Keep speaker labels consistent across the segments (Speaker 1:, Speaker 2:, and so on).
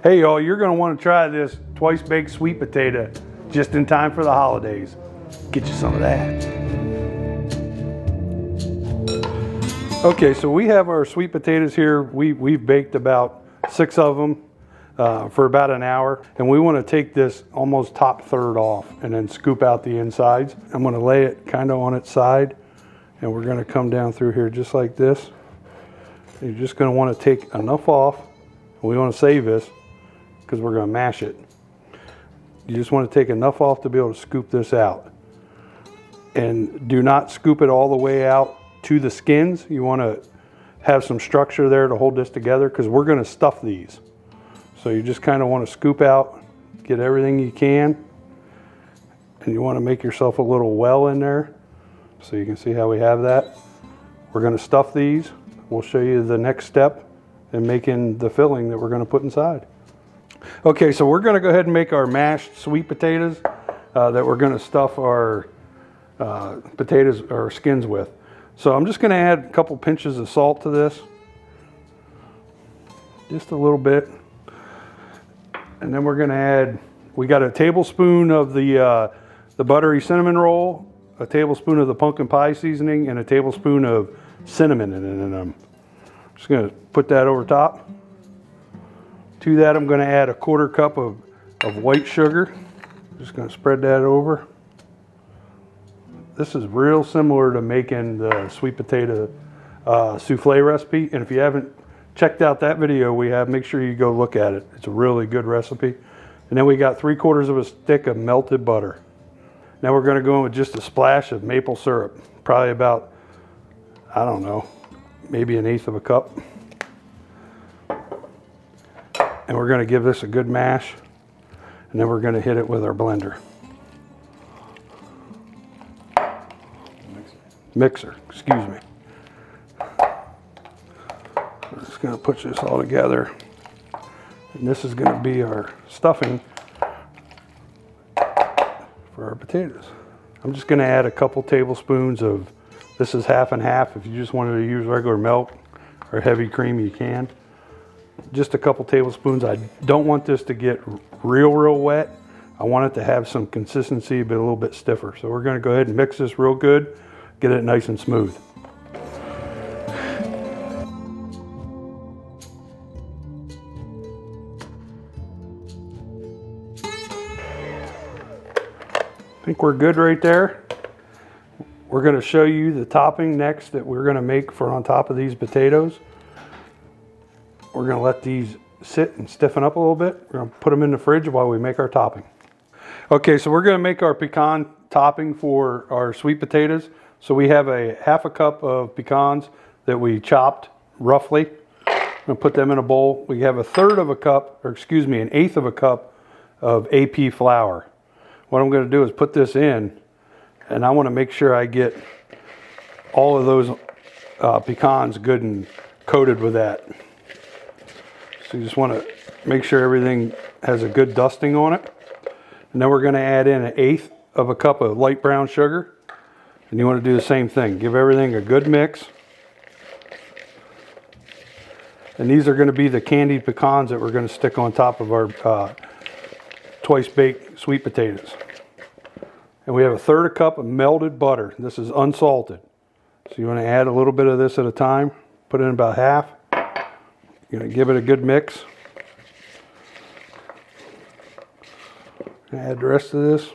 Speaker 1: Hey y'all, you're gonna want to try this twice baked sweet potato just in time for the holidays. Get you some of that. Okay, so we have our sweet potatoes here. We've baked about 6 of them for about an hour. And we want to take this almost top third off and then scoop out the insides. I'm going to lay it kind of on its side. And we're going to come down through here just like this. You're just going to want to take enough off. We want to save this because we're going to mash it. You just want to take enough off to be able to scoop this out. And do not scoop it all the way out to the skins. You want to have some structure there to hold this together because we're going to stuff these. So you just kind of want to scoop out, get everything you can. And you want to make yourself a little well in there. So you can see how we have that. We're going to stuff these. We'll show you the next step in making the filling that we're going to put inside. Okay, so we're going to go ahead and make our mashed sweet potatoes that we're going to stuff our potatoes or skins with. So I'm just going to add a couple pinches of salt to this. Just a little bit. And then we're going to add, we got a tablespoon of the buttery cinnamon roll, a tablespoon of the pumpkin pie seasoning, and a tablespoon of cinnamon in it. And I'm just going to put that over top. To that, I'm going to add a 1/4 cup of white sugar. Just going to spread that over. This is real similar to making the sweet potato souffle recipe. And if you haven't checked out that video we have, make sure you go look at it. It's a really good recipe. And then we got 3/4 of a stick of melted butter. Now we're going to go in with just a splash of maple syrup. Probably about, I don't know, maybe 1/8 cup. And we're going to give this a good mash. And then we're going to hit it with our blender. Mixer, excuse me. We're just going to put this all together. And this is going to be our stuffing for our potatoes. I'm just going to add a couple tablespoons of, this is half and half. If you just wanted to use regular milk or heavy cream, you can. Just a couple tablespoons. I don't want this to get real wet. I want it to have some consistency, but a little bit stiffer. So we're going to go ahead and mix this real good, get it nice and smooth. I think we're good right there. We're going to show you the topping next that we're going to make for on top of these potatoes. We're going to let these sit and stiffen up a little bit. We're going to put them in the fridge while we make our topping. Okay, so we're going to make our pecan topping for our sweet potatoes. So we have a 1/2 cup of pecans that we chopped roughly. I'm going to put them in a bowl. We have 1/3 cup, or excuse me, 1/8 cup of AP flour. What I'm going to do is put this in, and I want to make sure I get all of those pecans good and coated with that. So you just want to make sure everything has a good dusting on it. And then we're going to add in 1/8 cup of light brown sugar. And you want to do the same thing. Give everything a good mix. And these are going to be the candied pecans that we're going to stick on top of our twice baked sweet potatoes. And we have 1/3 cup of melted butter. This is unsalted. So you want to add a little bit of this at a time. Put in about half. You're going to give it a good mix. Add the rest of this.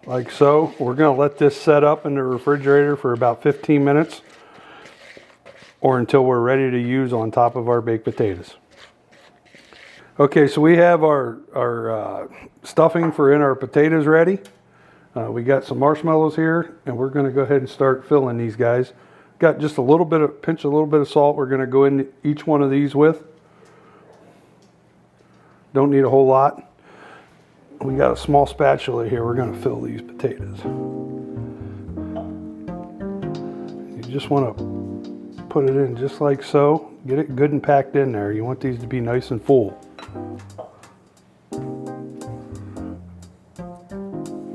Speaker 1: Like so. We're going to let this set up in the refrigerator for about 15 minutes or until we're ready to use on top of our baked potatoes. Okay, so we have our stuffing for in our potatoes ready. We got some marshmallows here, and we're going to go ahead and start filling these guys. Got just a little bit of, pinch a little bit of salt we're going to go in each one of these with. Don't need a whole lot. We got a small spatula here. We're going to fill these potatoes. You just want to put it in just like so. Get it good and packed in there. You want these to be nice and full.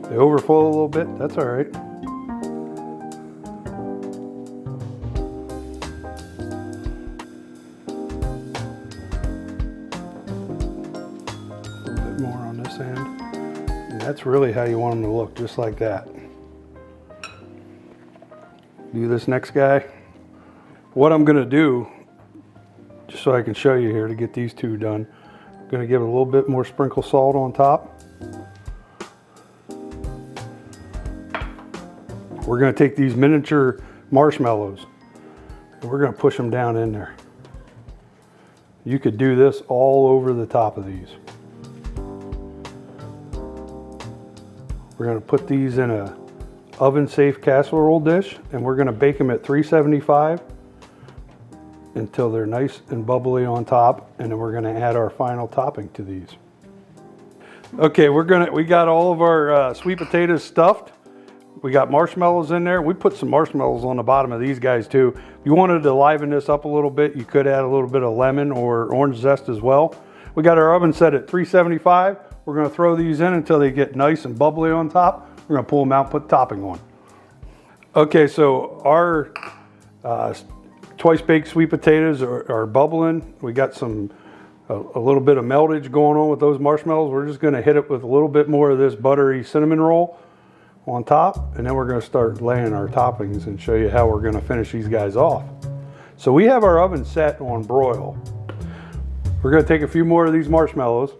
Speaker 1: They overflow a little bit. That's all right. And that's really how you want them to look, just like that. Do this next guy. What I'm gonna do, just so I can show you here to get these two done, I'm gonna give it a little bit more sprinkle salt on top. We're gonna take these miniature marshmallows and we're gonna push them down in there. You could do this all over the top of these. We're gonna put these in a oven-safe casserole dish and we're gonna bake them at 375 until they're nice and bubbly on top, and then we're gonna add our final topping to these. Okay, we got all of our sweet potatoes stuffed. We got marshmallows in there. We put some marshmallows on the bottom of these guys too. If you wanted to liven this up a little bit, you could add a little bit of lemon or orange zest as well. We got our oven set at 375. We're gonna throw these in until they get nice and bubbly on top. We're gonna pull them out, put topping on. Okay, so our twice baked sweet potatoes are bubbling. We got a little bit of meltage going on with those marshmallows. We're just gonna hit it with a little bit more of this buttery cinnamon roll on top, and then we're gonna start laying our toppings and show you how we're gonna finish these guys off. So we have our oven set on broil. We're gonna take a few more of these marshmallows.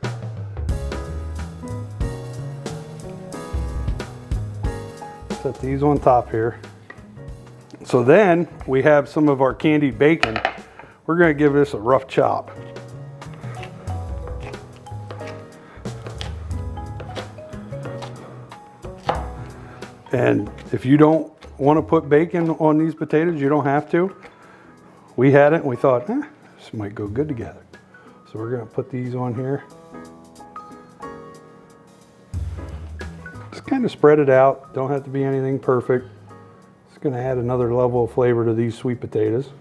Speaker 1: Set these on top here. So then we have some of our candied bacon. We're gonna give this a rough chop. And if you don't want to put bacon on these potatoes, you don't have to. We had it and we thought, this might go good together. So we're gonna put these on here. Just kind of spread it out. Don't have to be anything perfect. It's gonna add another level of flavor to these sweet potatoes.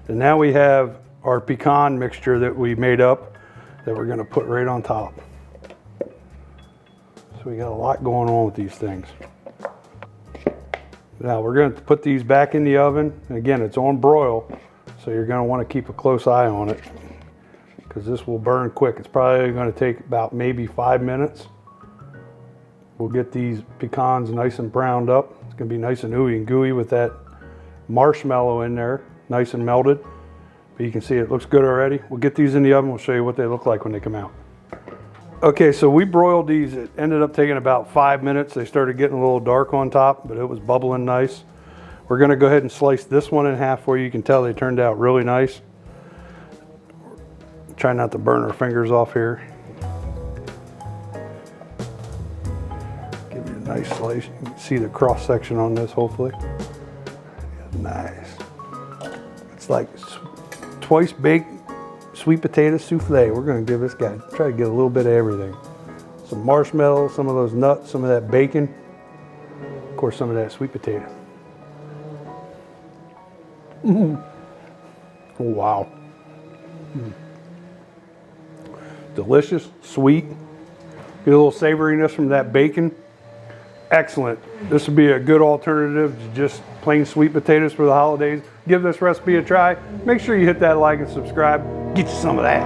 Speaker 1: And now we have our pecan mixture that we made up that we're gonna put right on top. So we got a lot going on with these things. Now we're going to put these back in the oven. And again, it's on broil, so you're going to want to keep a close eye on it because this will burn quick. It's probably going to take about maybe 5 minutes. We'll get these pecans nice and browned up. It's going to be nice and ooey and gooey with that marshmallow in there, nice and melted. But you can see it looks good already. We'll get these in the oven. We'll show you what they look like when they come out. Okay, so we broiled these. It ended up taking about 5 minutes. They started getting a little dark on top, but it was bubbling nice. We're gonna go ahead and slice this one in half for you. You can tell they turned out really nice. Try not to burn our fingers off here. Give you a nice slice. You can see the cross section on this, hopefully. Nice. It's like twice baked sweet potato souffle. We're going to give this guy, try to get a little bit of everything. Some marshmallows, some of those nuts, some of that bacon, of course some of that sweet potato. Oh, wow. Delicious, sweet, get a little savoriness from that bacon. Excellent. This would be a good alternative to just plain sweet potatoes for the holidays. Give this recipe a try. Make sure you hit that like and subscribe. Get you some of that.